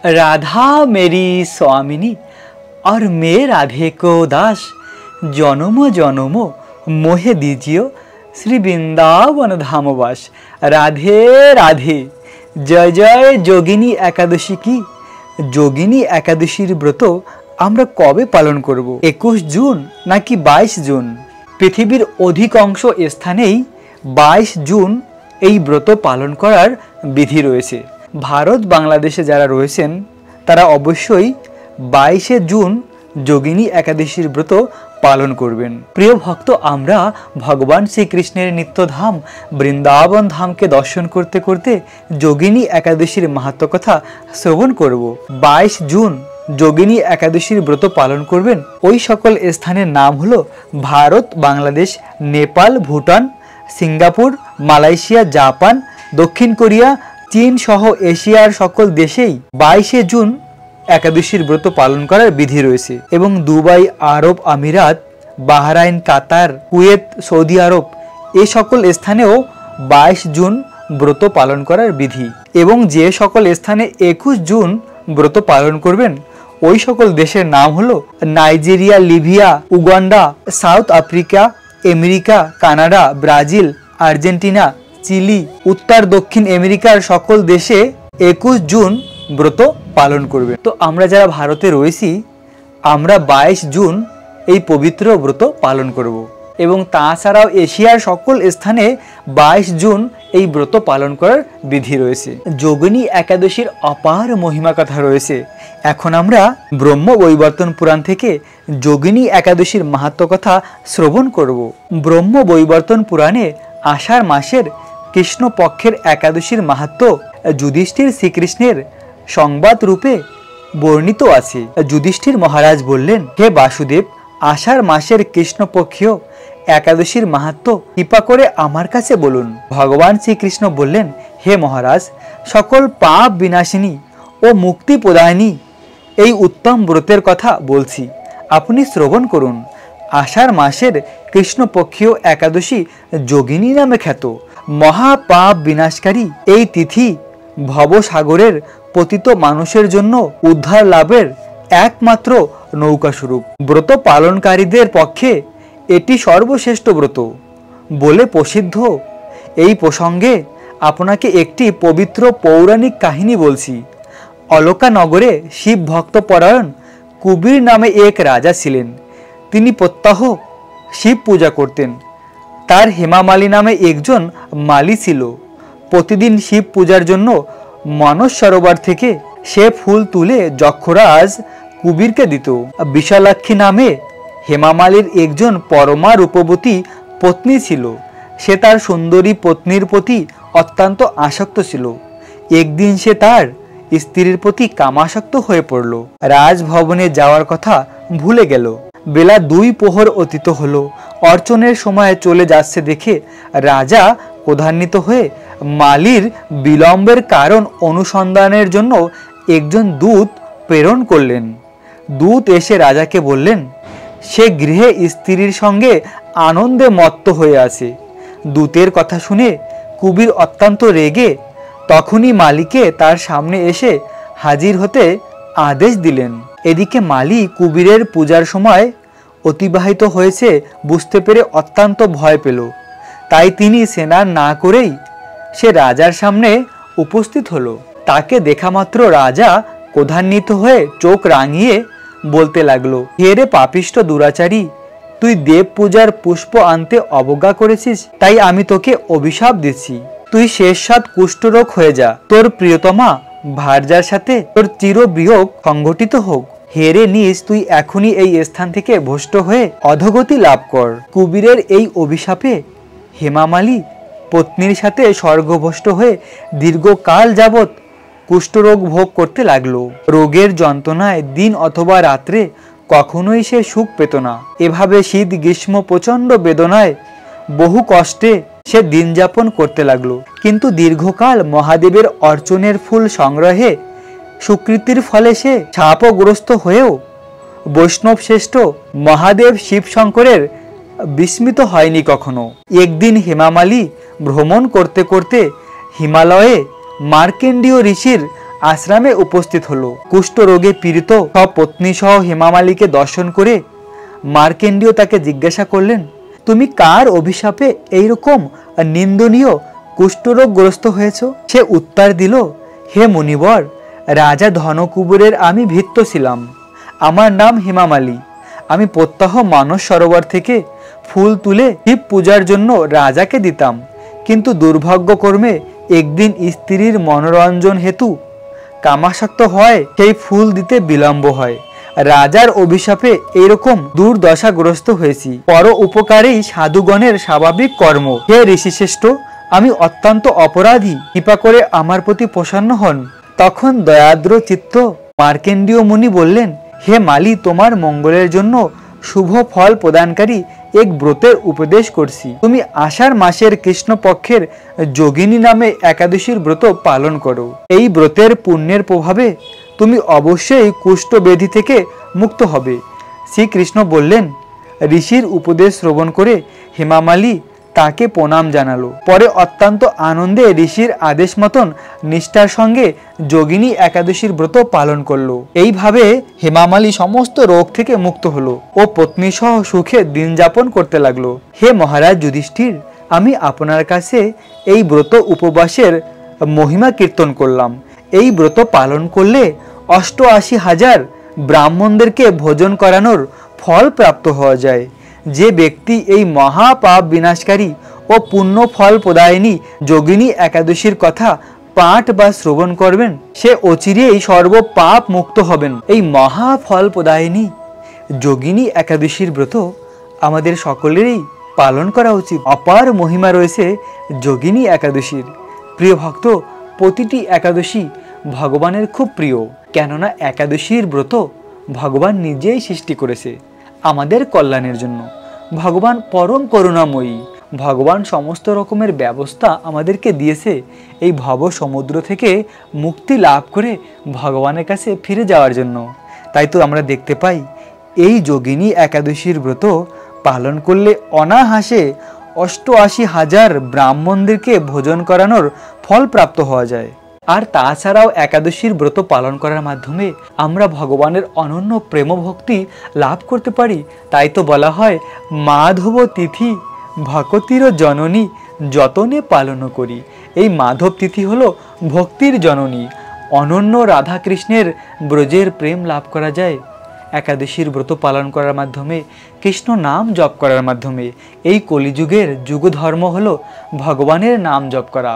राधा मेरी स्वामिनी और मैं राधे को दास, जन्म जन्म मोहे दीजियो श्री वृंदावन धामवास। राधे राधे। जय जय যোগিনী एकादशी की। যোগিনী एकादशीर व्रत আমরা কবে পালন করব? 21 জুন নাকি 22 জুন? পৃথিবীর অধিকাংশ স্থানেই 22 জুন এই ব্রত পালন করার বিধি রয়েছে। ভারত বাংলাদেশে যারা রয়েছেন তারা অবশ্যই 22 জুন যোগিনী একাদশীর ব্রত পালন করবেন। প্রিয় ভক্ত, আমরা ভগবান শ্রীকৃষ্ণের নিত্যধাম বৃন্দাবন ধামকে দর্শন করতে করতে যোগিনী একাদশীর মাহাত্ম্য কথা শ্রবণ করব। 22 জুন যোগিনী একাদশীর ব্রত পালন করবেন ওই সকল স্থানের নাম হলো Bharat, Bangladesh, Nepal, Bhutan, Singapore, Malaysia, Japan, দক্ষিণ কোরিয়া, চীন সহ এশিয়ার সকল দেশেই 22 জুন একাদশীর ব্রত পালন করার বিধি রয়েছে। এবং দুবাই, আরব আমিরাত, বাহরাইন, কাতার, কুয়েত, সৌদি আরব এই সকল স্থানেও 22 জুন ব্রত পালন করার বিধি। এবং যে সকল স্থানে 21 জুন ব্রত পালন করবেন ওই সকল দেশের নাম হলো Nigeria, Libya, Uganda, South Africa, America, Canada, Brazil, Argentina, Chile, উত্তর দক্ষিণ আমেরিকার সকল দেশে 21 জুন ব্রত পালন করবে। তো আমরা যারা ভারতে রয়েছি আমরা 22 জুন এই পবিত্র ব্রত পালন করব। এবং তাছাড়াও এশিয়ার সকল স্থানে 22 জুন এই ব্রত পালন করার বিধি রয়েছে। যোগিনী একাদশীর অপার মহিমা কথা রয়েছে। এখন আমরা ব্রহ্ম বৈবর্তন পুরাণ থেকে যোগিনী একাদশীর মাহাত্ম্য কথা শ্রবণ করব। ব্রহ্ম বৈবর্তন পুরাণে আষাঢ় মাসের কৃষ্ণ পক্ষের একাদশীর মাহাত্ম্য যুধিষ্ঠির শ্রীকৃষ্ণের সংবাদ রূপে বর্ণিত আছে। যুধিষ্ঠির মহারাজ বললেন, হে বাসুদেব, আষাঢ় মাসের কৃষ্ণপক্ষীয় একাদশীর মাহাত্ম্য কৃপা করে আমার কাছে বলুন। ভগবান শ্রীকৃষ্ণ বললেন, হে মহারাজ, সকল পাপ বিনাশিনী ও মুক্তি প্রদায়িনী এই উত্তম ব্রতের কথা বলছি, আপনি শ্রবণ করুন। আষাঢ় মাসের কৃষ্ণপক্ষীয় একাদশী যোগিনী নামে খ্যাত। মহাপাপ বিনাশকারী এই তিথি ভবসাগরের পতিত মানুষের জন্য উদ্ধার লাভের একমাত্র নৌকা স্বরূপ। ব্রত পালনকারীদের পক্ষে এটি সর্বশ্রেষ্ঠ ব্রত বলে প্রসিদ্ধ। এই প্রসঙ্গে আপনাকে একটি পবিত্র পৌরাণিক কাহিনী বলছি। অলকা নগরে শিব ভক্ত পরায়ণ কুবির নামে এক রাজা ছিলেন। তিনি প্রত্যহ শিব পূজা করতেন। তার হেমামালী নামে একজন মালী ছিল। প্রতিদিন শিব পূজার জন্য মানস সরোবর থেকে সে ফুল তুলে যক্ষরাজ কুবিরকে দিত। বিশালাক্ষী নামে হেমামালীর একজন পরমা রূপবতী পত্নী ছিল। সে তার সুন্দরী পত্নীর প্রতি অত্যন্ত আসক্ত ছিল। একদিন সে তার স্ত্রীর প্রতি কামাসক্ত হয়ে পড়ল। রাজভবনে যাওয়ার কথা ভুলে গেল। বেলা 2 প্রহর অতীত হলো। অর্চনের সময় চলে যাচ্ছে দেখে রাজা ক্রোধান্বিত হয়ে মালির বিলম্বের কারণ অনুসন্ধানের জন্য একজন দূত প্রেরণ করলেন। দূত এসে রাজাকে বললেন, সে গৃহে স্ত্রীর সঙ্গে আনন্দে মত্ত হয়ে আছে। দূতের কথা শুনে কুবির অত্যন্ত রেগে তখনই মালিকে তার সামনে এসে হাজির হতে আদেশ দিলেন। এদিকে মালি কুবিরের পূজার সময় অতিবাহিত হয়েছে বুঝতে পেরে অত্যন্ত ভয় পেল। তাই তিনি স্নান না করেই সে রাজার সামনে উপস্থিত হলো। তাকে দেখা মাত্র রাজা ক্রোধান্বিত হয়ে চোখ রাঙিয়ে বলতে লাগলো, হে রে পাপিষ্ঠ দুরাচারী, তুই দেব পূজার পুষ্প আনতে অবজ্ঞা করেছিস, তাই আমি তোকে অভিশাপ দিচ্ছি। তুই শেষসাত কুষ্ঠরোগ হয়ে যা। তোর প্রিয়তমা ভার্যার সাথে তোর চিরবিয়োগ সংঘটিত হোক। হেরে নিস, তুই এখনই এই স্থান থেকে ভ্রষ্ট হয়ে অধোগতি লাভ কর। কুবিরের এই অভিশাপে হেমামালী পত্নীর সাথে স্বর্গভ্রষ্ট হয়ে দীর্ঘকাল যাবৎ কুষ্ঠরোগ ভোগ করতে লাগলো। রোগের যন্ত্রণায় দিন অথবা রাত্রে কখনোই সে সুখ পেত না। এভাবে শীত গ্রীষ্ম প্রচণ্ড বেদনায় বহু কষ্টে সে দিন যাপন করতে লাগলো। কিন্তু দীর্ঘকাল মহাদেবের অর্চনের ফুল সংগ্রহে সুকৃতির ফলে সে শাপগ্রস্ত হয়েও বৈষ্ণব শ্রেষ্ঠ মহাদেব শিব শঙ্করের বিস্মিত হয়নি কখনো। একদিন হেমামালী ভ্রমণ করতে করতে হিমালয়ে মার্কেন্ডীয় ঋষির আশ্রমে উপস্থিত হলো। কুষ্ঠ রোগে পীড়িত পত্নী সহ হেমামালিকে দর্শন করে মার্কেন্ডীয় তাকে জিজ্ঞাসা করলেন, তুমি কার অভিশাপে এইরকম নিন্দনীয় কুষ্ঠরোগগ্রস্ত হয়েছ? সে উত্তর দিল, হে মুনিবর, রাজা ধনকুবেরের আমি ভৃত্য ছিলাম। আমার নাম হেমামালি। আমি প্রত্যহ মানস সরোবর থেকে ফুল তুলে শিব পূজার জন্য রাজাকে দিতাম, কিন্তু দুর্ভাগ্যক্রমে একদিন স্ত্রীর মনোরঞ্জন হেতু কামাসক্ত হয় সেই ফুল দিতে বিলম্ব হয়। রাজার অভিশাপে এইরকম দুর্দশাগ্রস্ত হয়েছি। পর উপকারেই সাধুগণের স্বাভাবিক কর্ম। হে ঋষিশ্রেষ্ঠ, আমি অত্যন্ত অপরাধী, কৃপা করে আমার প্রতি প্রসন্ন হন। তখন দয়াদ্র চিত্ত মার্কেন্ডীয় মুনি বললেন, হে মালি, তোমার মঙ্গলের জন্য শুভ ফল প্রদানকারী এক ব্রতের উপদেশ করছি। তুমি আষাঢ় মাসের কৃষ্ণপক্ষের যোগিনী নামে একাদশীর ব্রত পালন করো। এই ব্রতের পুণ্যের প্রভাবে তুমি অবশ্যই কুষ্ঠব্যাধি থেকে মুক্ত হবে। শ্রীকৃষ্ণ বললেন। ঋষির উপদেশ শ্রবণ করে হেমামালি তাকে প্রণাম জানালো। পরে অত্যন্ত আনন্দে ঋষির আদেশ মতন নিষ্ঠার সঙ্গে যোগিনী একাদশীর ব্রত পালন করলো। এইভাবে হেমামালি সমস্ত রোগ থেকে মুক্ত হলো ও পত্নী সহ সুখে দিন যাপন করতে লাগলো। হে মহারাজ যুধিষ্ঠির, আমি আপনার কাছে এই ব্রত উপবাসের মহিমা কীর্তন করলাম। এই ব্রত পালন করলে ৮৮,০০০ ব্রাহ্মণদেরকে ভোজন করানোর ফল প্রাপ্ত হওয়া যায়। যে ব্যক্তি এই মহাপাপ বিনাশকারী ও পুণ্য ফল প্রদায়িনী যোগিনী একাদশীর কথা পাঠ বা শ্রবণ করবেন, সে অচিরেই সর্ব পাপ মুক্ত হবেন। এই মহাফল প্রদায়িনী যোগিনী একাদশীর ব্রত আমাদের সকলেরই পালন করা উচিত। অপার মহিমা রয়েছে যোগিনী একাদশীর। প্রিয় ভক্ত, প্রতিটি একাদশী ভগবানের খুব প্রিয়, কেননা একাদশীর ব্রত ভগবান নিজেই সৃষ্টি করেছে আমাদের কল্যাণের জন্য। ভগবান পরম করুণাময়ী। ভগবান সমস্ত রকমের ব্যবস্থা আমাদেরকে দিয়েছে এই ভব সমুদ্র থেকে মুক্তি লাভ করে ভগবানের কাছে ফিরে যাওয়ার জন্য। তাই তো আমরা দেখতে পাই এই যোগিনী একাদশীর ব্রত পালন করলে অনায়াসে ৮৮,০০০ ব্রাহ্মণদেরকে ভোজন করানোর ফল প্রাপ্ত হওয়া যায়। আর তাছাড়াও একাদশীর ব্রত পালন করার মাধ্যমে আমরা ভগবানের অনন্য প্রেম ভক্তি লাভ করতে পারি। তাই তো বলা হয়, মাধব তিথি ভকতির জননী যতনে পালন করি। এই মাধব তিথি হলো ভক্তির জননী। অনন্য রাধাকৃষ্ণের ব্রজের প্রেম লাভ করা যায় একাদশীর ব্রত পালন করার মাধ্যমে, কৃষ্ণ নাম জপ করার মাধ্যমে। এই কলিযুগের যুগ ধর্ম হলো ভগবানের নাম জপ করা।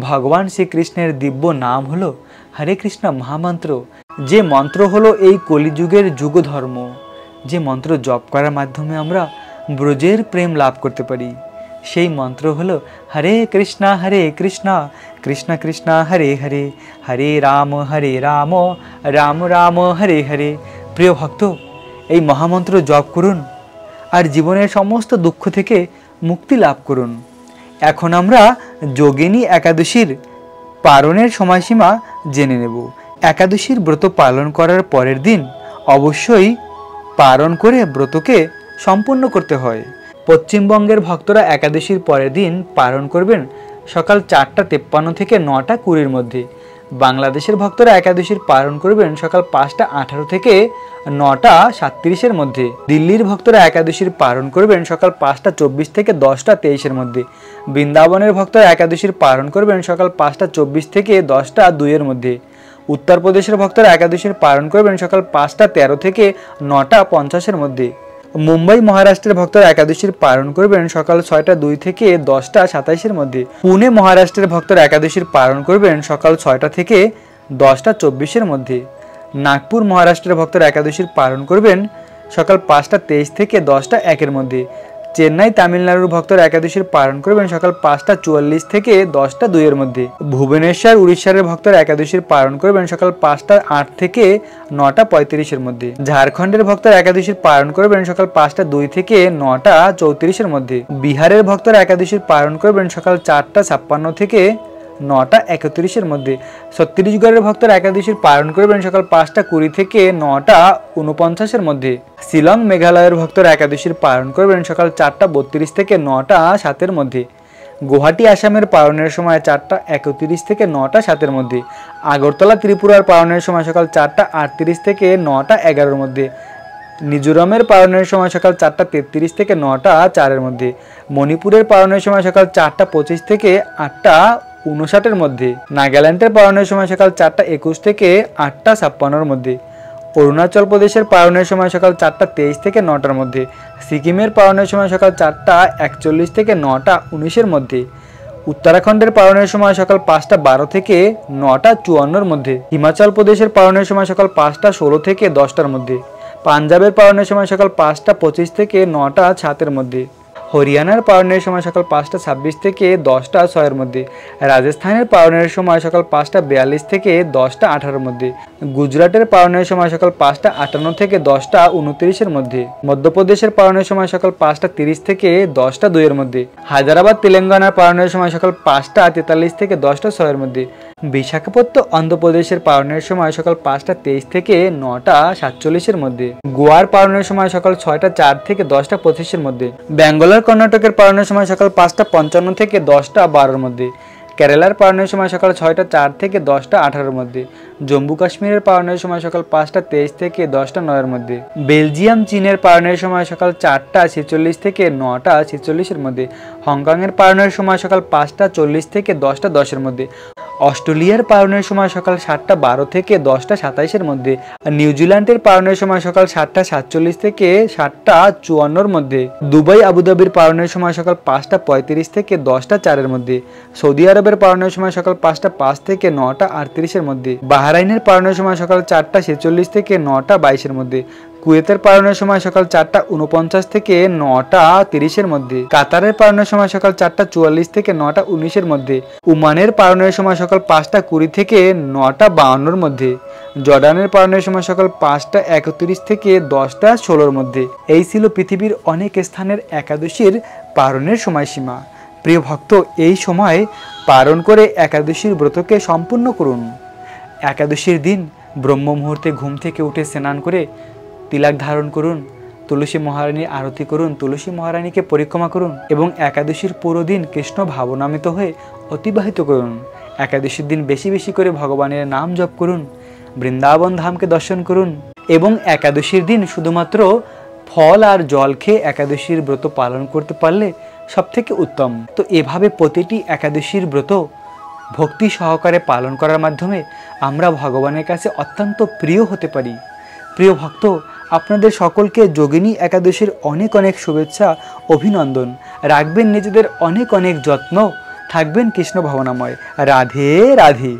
ভগবান শ্রীকৃষ্ণের দিব্য নাম হলো হরে কৃষ্ণ মহামন্ত্র, যে মন্ত্র হলো এই কলিযুগের যুগ ধর্ম, যে মন্ত্র জপ করার মাধ্যমে আমরা ব্রজের প্রেম লাভ করতে পারি। সেই মন্ত্র হলো হরে কৃষ্ণ কৃষ্ণ কৃষ্ণ হরে হরে, হরে রাম রাম রাম হরে হরে। প্রিয় ভক্ত, এই মহামন্ত্র জপ করুন আর জীবনের সমস্ত দুঃখ থেকে মুক্তি লাভ করুন। এখন আমরা যোগিনী একাদশীর পালনের সময়সীমা জেনে নেব। একাদশীর ব্রত পালন করার পরের দিন অবশ্যই পালন করে ব্রতকে সম্পূর্ণ করতে হয়। পশ্চিমবঙ্গের ভক্তরা একাদশীর পরের দিন পালন করবেন সকাল ৪টা ৫৩ থেকে ৯টা ২০-র মধ্যে। বাংলাদেশের ভক্তরা একাদশীর পালন করবেন সকাল ৫টা ১৮ থেকে ৯টা ৩৭-এর মধ্যে। দিল্লির ভক্তরা একাদশীর পালন করবেন সকাল ৫টা ২৪ থেকে ১০টা ২৩-এর মধ্যে। বৃন্দাবনের ভক্তরা একাদশীর পালন করবেন সকাল ৫টা ২৪ থেকে ১০টা ২-এর মধ্যে। উত্তরপ্রদেশের ভক্তরা একাদশীর পালন করবেন সকাল ৫টা ১৩ থেকে ৯টা ৫০-এর মধ্যে। মুম্বাই মহারাষ্ট্রের ভক্তরা একাদশীর পালন করবেন সকাল ৬টা ২ থেকে 10টা ২৭-এর মধ্যে। পুনে মহারাষ্ট্রের ভক্তরা একাদশীর পালন করবেন সকাল ৬টা থেকে 10টা ২৪-এর মধ্যে। নাগপুর মহারাষ্ট্রের ভক্তরা একাদশীর পালন করবেন সকাল ৫টা ২৩ থেকে 10টা ১-এর মধ্যে। চেন্নাই তামিলনাড়ুর ভক্তরা একাদশীর পালন করবেন সকাল ৫টা ৪৪ থেকে 10টা ২-এর মধ্যে। ভুবনেশ্বর উড়িষ্যার ভক্তরা একাদশীর পালন করবেন সকাল ৫টা ৮ থেকে ৯টা ৩৫-এর মধ্যে। ঝাড়খণ্ডের ভক্তরা একাদশীর পালন করবেন সকাল ৫টা ২ থেকে ৯টা ৩৪-এর মধ্যে। বিহারের ভক্তরা একাদশীর পালন করবেন সকাল ৪টা ৫৬ থেকে ৯টা ৩১-এর মধ্যে। ছত্তিশগড়ের ভক্তরা একাদশীর পালন করবেন সকাল ৫টা ২০ থেকে ৯টা ৪৯-এর মধ্যে। শিলং মেঘালয়ের ভক্তরা একাদশীর পালন করবেন সকাল ৪টা ৩২ থেকে ৯টা ৭-এর মধ্যে। গুয়াহাটি আসামের পালনের সময় 4:31 থেকে 9:07 মধ্যে। আগরতলা ত্রিপুরার পালনের সময় সকাল 4:38 থেকে 9:11 মধ্যে। মিজোরামের পালনের সময় সকাল 4:33 থেকে 9:04 মধ্যে। মণিপুরের পালনের সময় সকাল 4:25 থেকে 8:59 মধ্যে। নাগাল্যান্ডের পালনের সময় সকাল 4:21 থেকে 8:56 মধ্যে। অরুণাচল প্রদেশের পালনের সময় সকাল 4:23 থেকে 9টার মধ্যে। সিকিমের পালনের সময় সকাল 4:41 থেকে 9:19 মধ্যে। উত্তরাখণ্ডের পালনের সময় সকাল 5:12 থেকে 9:54 মধ্যে। হিমাচল প্রদেশের পালনের সময় সকাল 5:16 থেকে 10টার মধ্যে। পাঞ্জাবের পালনের সময় সকাল 5:25 থেকে 9:07 মধ্যে। হরিয়ানার পালনের সময় সকাল 5:26 থেকে 10:06 মধ্যে। রাজস্থানের পালনের সময় সকাল 5:42 থেকে 10:18 মধ্যে। গুজরাটের পালনের সময় সকাল 5:58 থেকে 10:29 মধ্যে। মধ্যপ্রদেশের পালনের সময় সকাল 5:30 থেকে 10:02 মধ্যে। হায়দ্রাবাদ তেলেঙ্গানার পালনের সময় সকাল 5:43 থেকে 10:06 মধ্যে। বিশাখাপত্তনম অন্ধ্রপ্রদেশের পালনের সময় সকাল 5:23 থেকে 9:47 মধ্যে। গোয়ার পালনের সময় সকাল 6:04 থেকে 10:25 মধ্যে। ব্যাঙ্গালোর কর্ণাটকের পালনের সময় সকাল 5:55 থেকে 10:12 মধ্যে। কেরালার পালনের সময় সকাল 6:04 থেকে 10:18 মধ্যে। জম্মু কাশ্মীরের পালনের সময় সকাল 5:23 থেকে 10:09 মধ্যে। বেলজিয়াম চীনের পালনের সময় সকাল 4:46 থেকে 9:46 মধ্যে। হংকংয়ের পালনের সময় সকাল 5:40 থেকে 10:10 মধ্যে। অস্ট্রেলিয়ার পালনের সময় সকাল 7:12 থেকে 10:27 মধ্যে। নিউজিল্যান্ডের পালনের সময় সকাল 7:47 থেকে 7:54 মধ্যে। দুবাই আবুধাবির পালনের সময় সকাল 5:35 থেকে 10:04 মধ্যে। সৌদি আরবের পালনের সময় সকাল 5:05 থেকে 9:38 মধ্যে। বাহরাইনের পালনের সময় সকাল 4:46 থেকে 9:22 মধ্যে। কুয়েতের পালনের সময় সকাল 4:49 থেকে 9:30 মধ্যে। কাতারের পালনের সময় সকাল 4:44 থেকে 9:19 মধ্যে। ওমানের পালনের সময় সকাল 5:20 থেকে 9:52 মধ্যে। জর্ডানের পালনের সময় সকাল 5:31 থেকে 10:16 মধ্যে। এই ছিল পৃথিবীর অনেক স্থানের একাদশীর পালনের সময়সীমা। প্রিয় ভক্ত, এই সময় পালন করে একাদশীর ব্রতকে সম্পূর্ণ করুন। একাদশীর দিন ব্রহ্ম মুহূর্তে ঘুম থেকে উঠে স্নান করে তিলক ধারণ করুন, তুলসী মহারানীর আরতি করুন, তুলসী মহারানীকে পরিক্রমা করুন এবং একাদশীর পুরো দিন কৃষ্ণ ভাবনামিত হয়ে অতিবাহিত করুন। একাদশীর দিন বেশি বেশি করে ভগবানের নাম জপ করুন, বৃন্দাবন ধামকে দর্শন করুন এবং একাদশীর দিন শুধুমাত্র ফল আর জল খেয়ে একাদশীর ব্রত পালন করতে পারলে সবথেকে উত্তম। তো এভাবে প্রতিটি একাদশীর ব্রত ভক্তি সহকারে পালন করার মাধ্যমে আমরা ভগবানের কাছে অত্যন্ত প্রিয় হতে পারি। প্রিয় ভক্ত, আপনাদের সকলকে যোগিনী একাদশীর অনেক অনেক শুভেচ্ছা, অভিনন্দন। রাখবেন নিজেদের অনেক অনেক যত্ন, থাকবেন কৃষ্ণ ভাবনাময়। রাধে রাধে।